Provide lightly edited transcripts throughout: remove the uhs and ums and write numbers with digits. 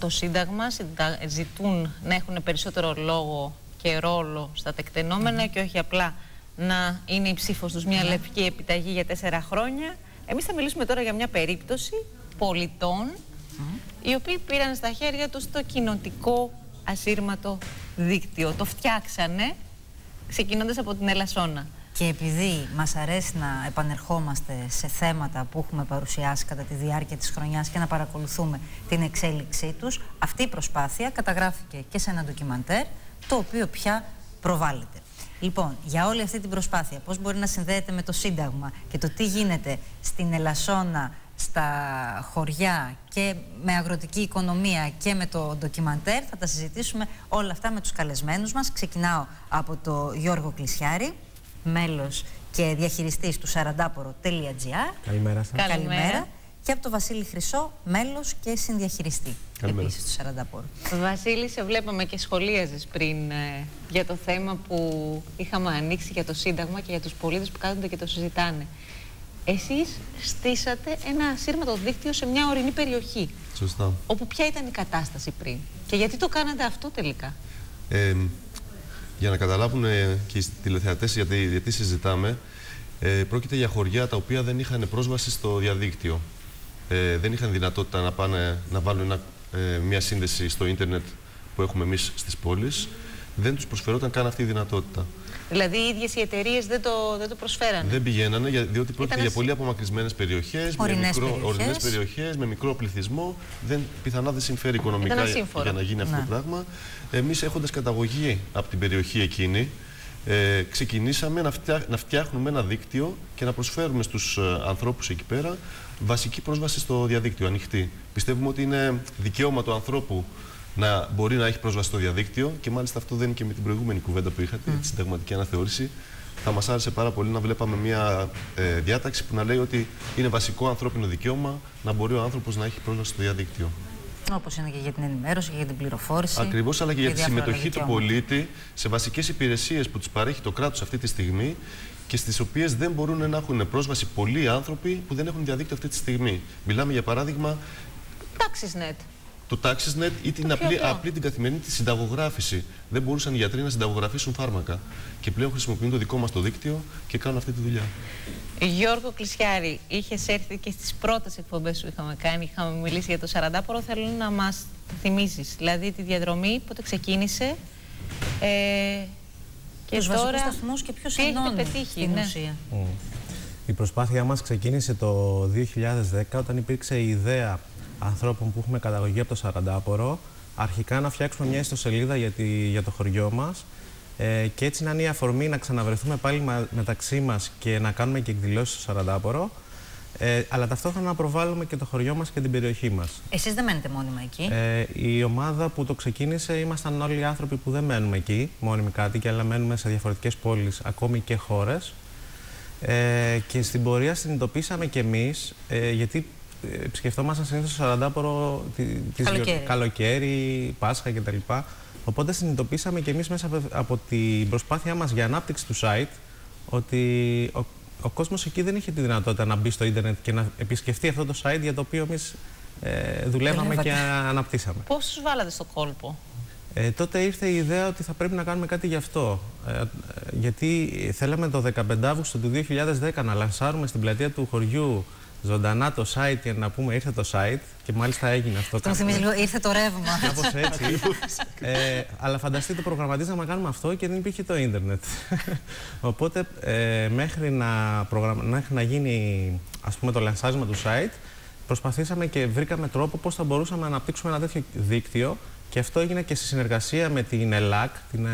Το Σύνταγμα ζητούν να έχουν περισσότερο λόγο και ρόλο στα τεκτενόμενα και όχι απλά να είναι η ψήφος τους μια λευκή επιταγή για 4 χρόνια. Εμείς θα μιλήσουμε τώρα για μια περίπτωση πολιτών οι οποίοι πήραν στα χέρια τους το κοινοτικό ασύρματο δίκτυο. Το φτιάξανε ξεκινώντας από την Ελασσόνα. Και επειδή μας αρέσει να επανερχόμαστε σε θέματα που έχουμε παρουσιάσει κατά τη διάρκεια της χρονιάς και να παρακολουθούμε την εξέλιξή τους, αυτή η προσπάθεια καταγράφηκε και σε ένα ντοκιμαντέρ, το οποίο πια προβάλλεται. Λοιπόν, για όλη αυτή την προσπάθεια, πώς μπορεί να συνδέεται με το Σύνταγμα και το τι γίνεται στην Ελασσόνα, στα χωριά και με αγροτική οικονομία και με το ντοκιμαντέρ, θα τα συζητήσουμε όλα αυτά με τους καλεσμένους μας. Ξεκινάω από το Γιώργο Κλισιάρη, μέλος και διαχειριστής του sarandaporo.gr. Καλημέρα σας. Καλημέρα. Και από το Βασίλη Χρυσό, μέλος και συνδιαχειριστή επίσης του Sarandaporo. Βασίλη, σε βλέπαμε και σχολίαζες πριν για το θέμα που είχαμε ανοίξει για το Σύνταγμα και για τους πολίτες που κάθονται και το συζητάνε. Εσείς στήσατε ένα ασύρματο δίκτυο σε μια ορεινή περιοχή. Σωστά. Όπου ποια ήταν η κατάσταση πριν και γιατί το κάνατε αυτό τελικά? Για να καταλάβουν και οι τηλεθεατές γιατί συζητάμε, πρόκειται για χωριά τα οποία δεν είχαν πρόσβαση στο διαδίκτυο. Δεν είχαν δυνατότητα να βάλουν μια σύνδεση στο ίντερνετ που έχουμε εμείς στις πόλεις. Δεν τους προσφερόταν καν αυτή η δυνατότητα. Δηλαδή οι ίδιες οι εταιρείες δεν το προσφέρανε. Δεν πηγαίνανε, διότι πρόκειται για πολύ απομακρυσμένες περιοχές, ορεινές περιοχές, με μικρό πληθυσμό. Πιθανά δεν συμφέρει οικονομικά για να γίνει αυτό το πράγμα. Εμείς, έχοντας καταγωγή από την περιοχή εκείνη, ξεκινήσαμε να φτιάχνουμε ένα δίκτυο και να προσφέρουμε στους ανθρώπους εκεί πέρα βασική πρόσβαση στο διαδίκτυο, ανοιχτή. Πιστεύουμε ότι είναι δικαίωμα του ανθρώπου να μπορεί να έχει πρόσβαση στο διαδίκτυο και μάλιστα αυτό δεν είναι και με την προηγούμενη κουβέντα που είχατε, τη συνταγματική αναθεώρηση. Θα μας άρεσε πάρα πολύ να βλέπαμε μια διάταξη που να λέει ότι είναι βασικό ανθρώπινο δικαίωμα να μπορεί ο άνθρωπος να έχει πρόσβαση στο διαδίκτυο. Όπως είναι και για την ενημέρωση και για την πληροφόρηση. Ακριβώς, αλλά και για τη συμμετοχή του πολίτη σε βασικές υπηρεσίες που τους παρέχει το κράτος αυτή τη στιγμή και στις οποίες δεν μπορούν να έχουν πρόσβαση πολλοί άνθρωποι που δεν έχουν διαδίκτυο αυτή τη στιγμή. Μιλάμε για παράδειγμα TaxisNet. Το TaxisNet ή την απλή την καθημερινή τη συνταγογράφηση. Δεν μπορούσαν οι γιατροί να συνταγογραφήσουν φάρμακα. Και πλέον χρησιμοποιούν το δικό μας το δίκτυο και κάνουν αυτή τη δουλειά. Γιώργο Κλισιάρη, είχες έρθει και στις πρώτες εκπομπές που είχαμε κάνει, είχαμε μιλήσει για το Sarandaporo. Θέλω να μας θυμίσεις, δηλαδή τη διαδρομή, πότε ξεκίνησε και τους τώρα βασικούς σταθμούς και ποιος ενώνει στην ουσία. Η προσπάθειά μας ξεκίνησε το 2010 όταν υπήρξε η ιδέα ανθρώπων που έχουμε καταγωγή από το Sarandaporo, αρχικά να φτιάξουμε μια ιστοσελίδα για το χωριό μας και έτσι να είναι η αφορμή να ξαναβρεθούμε πάλι μεταξύ μας και να κάνουμε και εκδηλώσεις στο Sarandaporo, αλλά ταυτόχρονα να προβάλλουμε και το χωριό μας και την περιοχή μας. Εσείς δεν μένετε μόνιμα εκεί? Η ομάδα που το ξεκίνησε ήμασταν όλοι οι άνθρωποι που δεν μένουμε εκεί, μόνιμοι κάτοικοι, αλλά μένουμε σε διαφορετικές πόλεις, ακόμη και χώρες. Και στην πορεία συνειδητοποίησαμε κι εμείς, γιατί επισκεφτόμασταν συνήθως στο Sarandaporo καλοκαίρι, Πάσχα κτλ. Οπότε συνειδητοποίησαμε και εμείς μέσα από την προσπάθειά μας για ανάπτυξη του site ότι ο κόσμος εκεί δεν είχε τη δυνατότητα να μπει στο ίντερνετ και να επισκεφτεί αυτό το site για το οποίο εμείς δουλεύαμε και αναπτύσσαμε. Πώς τους βάλατε στο κόλπο? Τότε ήρθε η ιδέα ότι θα πρέπει να κάνουμε κάτι γι' αυτό. Γιατί θέλαμε το 15 Αύγουστο του 2010 να λανσάρουμε στην πλατεία του χωριού ζωντανά το site και να πούμε ήρθε το site και μάλιστα έγινε αυτό. Το θυμίζει λίγο, ήρθε το ρεύμα. Κάπως έτσι. Αλλά φανταστείτε, το προγραμματίζαμε να κάνουμε αυτό και δεν υπήρχε το ίντερνετ. Οπότε μέχρι να γίνει ας πούμε το λανσάρισμα του site, προσπαθήσαμε και βρήκαμε τρόπο πώς θα μπορούσαμε να αναπτύξουμε ένα τέτοιο δίκτυο και αυτό έγινε και σε συνεργασία με την ΕΛΑΚ, την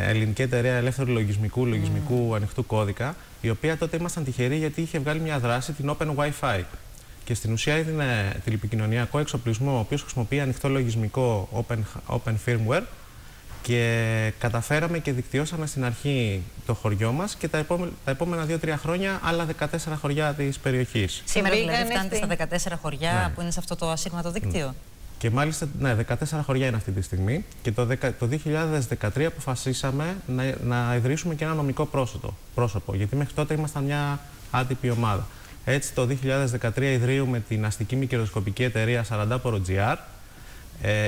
Ελληνική Εταιρεία Ελεύθερου Λογισμικού Ανοιχτού Κώδικα, η οποία τότε ήμασταν τυχεροί γιατί είχε βγάλει μια δράση, την Open Wi-Fi. Και στην ουσία έδινε τηλεπικοινωνιακό εξοπλισμό, ο οποίος χρησιμοποιεί ανοιχτό λογισμικό open firmware και καταφέραμε και δικτυώσαμε στην αρχή το χωριό μας και τα επόμενα 2-3 χρόνια άλλα 14 χωριά της περιοχής. Σήμερα δηλαδή φτάνετε στα 14 χωριά που είναι σε αυτό το ασύρματο δίκτυο. Και μάλιστα, ναι, 14 χωριά είναι αυτή τη στιγμή και το 2013 αποφασίσαμε να ιδρύσουμε και ένα νομικό πρόσωπο, γιατί μέχρι τότε ήμασταν μια άτυπη ομάδα. Έτσι, το 2013 ιδρύουμε την αστική μη κερδοσκοπική εταιρεία Sarandapo.gr.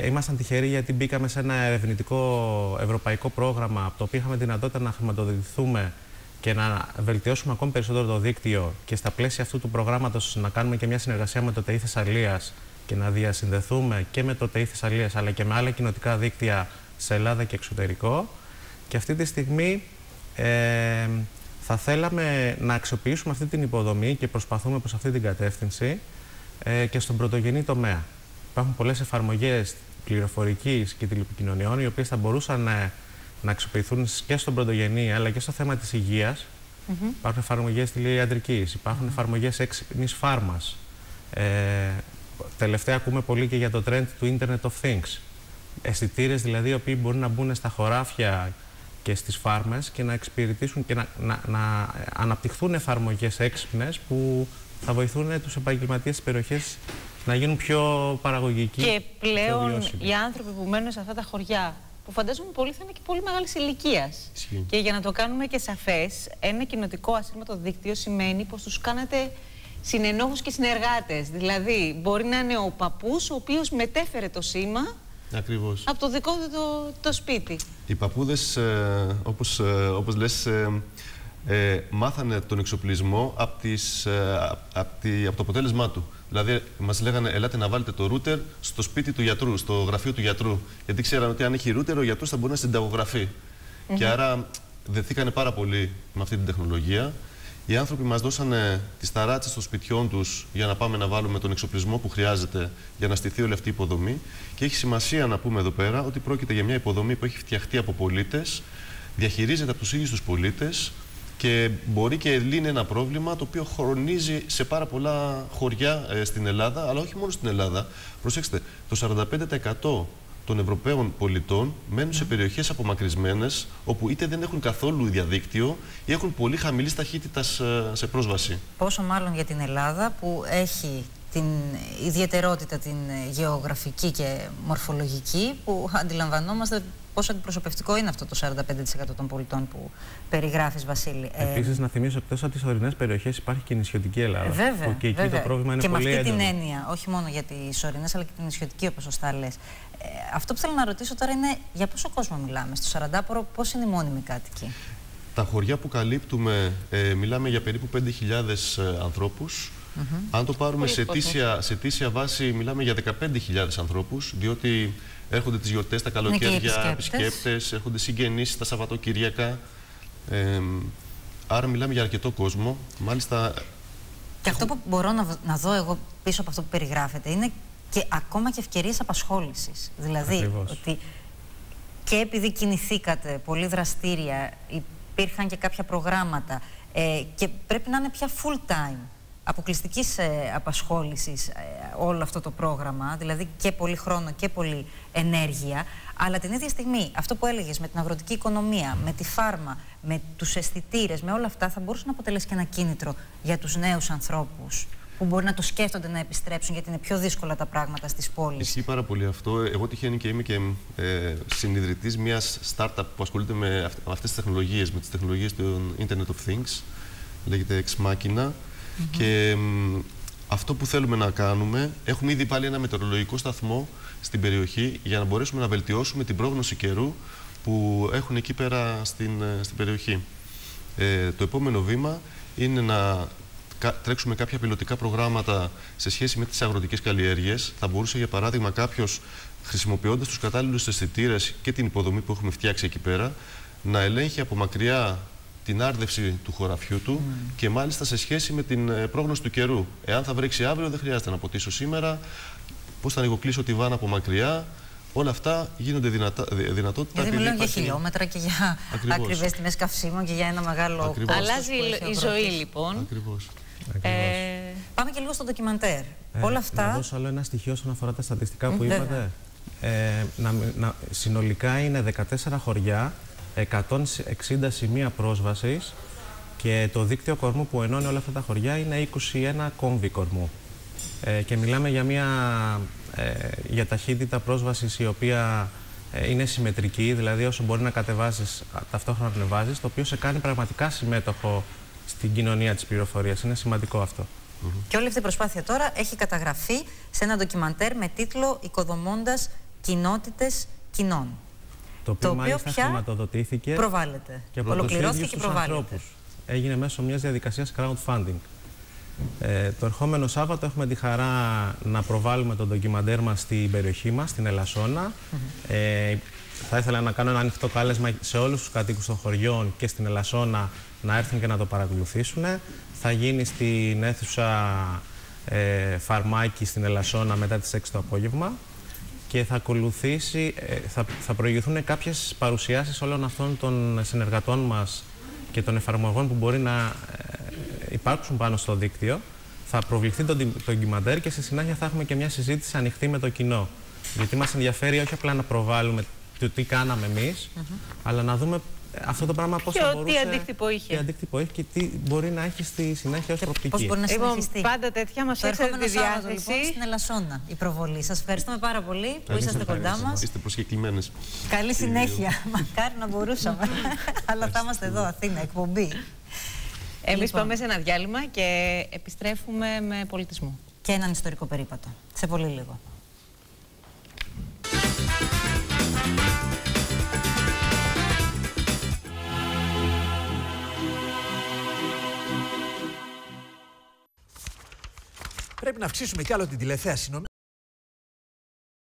Ήμασταν τυχεροί γιατί μπήκαμε σε ένα ερευνητικό ευρωπαϊκό πρόγραμμα από το οποίο είχαμε δυνατότητα να χρηματοδοτηθούμε και να βελτιώσουμε ακόμη περισσότερο το δίκτυο και στα πλαίσια αυτού του προγράμματος να κάνουμε και μια συνεργασία με το ΤΕΙ Θεσσαλίας και να διασυνδεθούμε και με το ΤΕΙ Θεσσαλίας αλλά και με άλλα κοινοτικά δίκτυα σε Ελλάδα και εξωτερικό. Και αυτή τη στιγμή θα θέλαμε να αξιοποιήσουμε αυτή την υποδομή και προσπαθούμε προς αυτή την κατεύθυνση και στον πρωτογενή τομέα. Υπάρχουν πολλές εφαρμογές πληροφορικής και τηλεπικοινωνιών οι οποίες θα μπορούσαν να αξιοποιηθούν και στον πρωτογενή αλλά και στο θέμα της υγείας. Υπάρχουν εφαρμογές τηλeiατρικής, υπάρχουν εφαρμογές έξυπνης φάρμας. Τελευταία ακούμε πολύ και για το trend του Internet of Things. Αισθητήρες δηλαδή οι οποίοι μπορούν να μπουν στα χωράφια και στις φάρμες και να εξυπηρετήσουν και να αναπτυχθούν εφαρμογές έξυπνες που θα βοηθούν τους επαγγελματίες της περιοχής να γίνουν πιο παραγωγικοί. Και πλέον οι άνθρωποι που μένουν σε αυτά τα χωριά, που φαντάζομαι πολλοί θα είναι και πολύ μεγάλης ηλικίας. Και για να το κάνουμε και σαφές, ένα κοινοτικό ασύρματο δίκτυο σημαίνει πως τους κάνετε συνενόχους και συνεργάτες. Δηλαδή, μπορεί να είναι ο παππούς ο οποίος μετέφερε το σήμα. Ακριβώς. Από το δικό του το σπίτι. Οι παππούδες, όπως λες, μάθανε τον εξοπλισμό από το αποτέλεσμά του. Δηλαδή, μας λέγανε, ελάτε να βάλετε το ρούτερ στο σπίτι του γιατρού, στο γραφείο του γιατρού. Γιατί ξέραν ότι αν έχει ρούτερ, ο γιατρός θα μπορεί να συνταγογραφεί. Και άρα δεθήκανε πάρα πολύ με αυτή την τεχνολογία. Οι άνθρωποι μας δώσανε τις ταράτσες των σπιτιών τους για να πάμε να βάλουμε τον εξοπλισμό που χρειάζεται για να στηθεί όλη αυτή η υποδομή. Και έχει σημασία να πούμε εδώ πέρα ότι πρόκειται για μια υποδομή που έχει φτιαχτεί από πολίτες, διαχειρίζεται από τους ίδιους τους πολίτες και μπορεί και λύνει ένα πρόβλημα το οποίο χρονίζει σε πάρα πολλά χωριά στην Ελλάδα, αλλά όχι μόνο στην Ελλάδα. Προσέξτε, το 45% των Ευρωπαίων πολιτών μένουν σε περιοχές απομακρυσμένες, όπου είτε δεν έχουν καθόλου διαδίκτυο ή έχουν πολύ χαμηλή ταχύτητα σε πρόσβαση. Πόσο μάλλον για την Ελλάδα που έχει την ιδιαιτερότητα, την γεωγραφική και μορφολογική, που αντιλαμβανόμαστε πόσο αντιπροσωπευτικό είναι αυτό το 45% των πολιτών που περιγράφεις, Βασίλη. Επίσης, να θυμίσω εκτός από τις ορεινές περιοχές υπάρχει και η νησιωτική Ελλάδα. Βέβαια. Που και εκεί το πρόβλημα είναι και πολύ έντονο. Και με αυτή την έννοια, όχι μόνο για τις ορεινές, αλλά και την νησιωτική, όπως σωστά λες. Αυτό που θέλω να ρωτήσω τώρα είναι για πόσο κόσμο μιλάμε. Στο Σαραντάπορο, πώς είναι οι μόνιμοι κάτοικοι? Τα χωριά που καλύπτουμε, μιλάμε για περίπου 5.000 ανθρώπους. Αν το πάρουμε σε ετήσια βάση, μιλάμε για 15.000 ανθρώπους, διότι έρχονται τις γιορτές, τα καλοκαίρια, επισκέπτες, έρχονται συγγενείς τα Σαββατοκυριακά. Άρα μιλάμε για αρκετό κόσμο. Μάλιστα, και αυτό που μπορώ να δω εγώ πίσω από αυτό που περιγράφεται είναι και ακόμα και ευκαιρίες απασχόλησης. Δηλαδή, ότι και επειδή κινηθήκατε πολύ δραστήρια, υπήρχαν και κάποια προγράμματα και πρέπει να είναι πια full time, αποκλειστικής απασχόλησης όλο αυτό το πρόγραμμα, δηλαδή και πολύ χρόνο και πολύ ενέργεια, αλλά την ίδια στιγμή αυτό που έλεγες με την αγροτική οικονομία, με τη φάρμα, με τους αισθητήρες, με όλα αυτά θα μπορούσε να αποτελέσει και ένα κίνητρο για τους νέους ανθρώπους που μπορεί να το σκέφτονται να επιστρέψουν, γιατί είναι πιο δύσκολα τα πράγματα στις πόλεις. Ισχύει πάρα πολύ αυτό. Εγώ τυχαίνει και είμαι και συνιδρυτής μιας startup που ασχολείται με αυτές τις τεχνολογίες, με τις τεχνολογίες του Internet of Things, λέγεται Ex Machina. Και αυτό που θέλουμε να κάνουμε, έχουμε ήδη πάλι ένα μετεωρολογικό σταθμό στην περιοχή για να μπορέσουμε να βελτιώσουμε την πρόγνωση καιρού που έχουν εκεί πέρα στην περιοχή. Το επόμενο βήμα είναι να τρέξουμε κάποια πιλωτικά προγράμματα σε σχέση με τις αγροτικές καλλιέργειες. Θα μπορούσε, για παράδειγμα, κάποιος, χρησιμοποιώντας τους κατάλληλους αισθητήρες και την υποδομή που έχουμε φτιάξει εκεί πέρα, να ελέγχει από μακριά την άρδευση του χωραφιού του και μάλιστα σε σχέση με την πρόγνωση του καιρού. Εάν θα βρέξει αύριο, δεν χρειάζεται να ποτίσω σήμερα. Πώς θα ανοιγοκλείσω τη βάνα από μακριά. Όλα αυτά γίνονται δυνατότητα. Γιατί μιλάμε για χιλιόμετρα και για ακριβές τιμές καυσίμων και για ένα μεγάλο κόστος. Αλλάζει η ζωή, λοιπόν. Ακριβώς. Πάμε και λίγο στο ντοκιμαντέρ. Όλα αυτά. Να δώσω άλλο ένα στοιχείο όσον αφορά τα στατιστικά που είπατε. Συνολικά είναι 14 χωριά, 160 σημεία πρόσβασης και το δίκτυο κορμού που ενώνει όλα αυτά τα χωριά είναι 21 κόμβοι κορμού. Και μιλάμε για ταχύτητα πρόσβασης η οποία είναι συμμετρική, δηλαδή όσο μπορεί να κατεβάζεις ταυτόχρονα να ανεβάζεις, το οποίο σε κάνει πραγματικά συμμέτοχο στην κοινωνία της πληροφορίας. Είναι σημαντικό αυτό. Και όλη αυτή η προσπάθεια τώρα έχει καταγραφεί σε ένα ντοκιμαντέρ με τίτλο «Οικοδομώντας κοινότητες κοινών». Το οποίο μάλιστα πια χρηματοδοτήθηκε προβάλλεται. Και ολοκληρώθηκε και προβάλλεται. Έγινε μέσω μιας διαδικασίας crowdfunding. Το ερχόμενο Σάββατο έχουμε τη χαρά να προβάλλουμε το ντοκιμαντέρ μας στην περιοχή μας, στην Ελασσόνα. Θα ήθελα να κάνω ένα ανοιχτό κάλεσμα σε όλους τους κατοίκους των χωριών και στην Ελασσόνα να έρθουν και να το παρακολουθήσουν. Θα γίνει στην αίθουσα Φαρμάκη στην Ελασσόνα μετά τις 6 το απόγευμα και θα ακολουθήσει, θα προηγηθούν κάποιες παρουσιάσεις όλων αυτών των συνεργατών μας και των εφαρμογών που μπορεί να υπάρξουν πάνω στο δίκτυο. Θα προβληθεί το ντοκιμαντέρ και στη συνέχεια θα έχουμε και μια συζήτηση ανοιχτή με το κοινό. Γιατί μας ενδιαφέρει όχι απλά να προβάλλουμε το τι κάναμε εμείς, αλλά να δούμε αυτό το πράγμα πώς θα μπορούσε... Τι αντίκτυπο είχε. Τι αντίκτυπο έχει και τι μπορεί να έχει στη συνέχεια ως προοπτική. Πώς μπορεί να συνεχιστεί. Πάντα τέτοια μας έρχεται τη διάθεση. Λοιπόν, στην Ελασσόνα η προβολή. Σας ευχαριστούμε πάρα πολύ που είσαστε κοντά μας. Είστε προσκεκλημένες. Καλή συνέχεια. Μακάρι να μπορούσαμε. Αλλά θα είμαστε εδώ, Αθήνα, εκπομπή. Εμείς πάμε σε ένα διάλειμμα και επιστρέφουμε με πολιτισμό. Και έναν ιστορικό περίπατο. Σε πολύ λίγο. Πρέπει να αυξήσουμε κι άλλο την τηλεθέαση.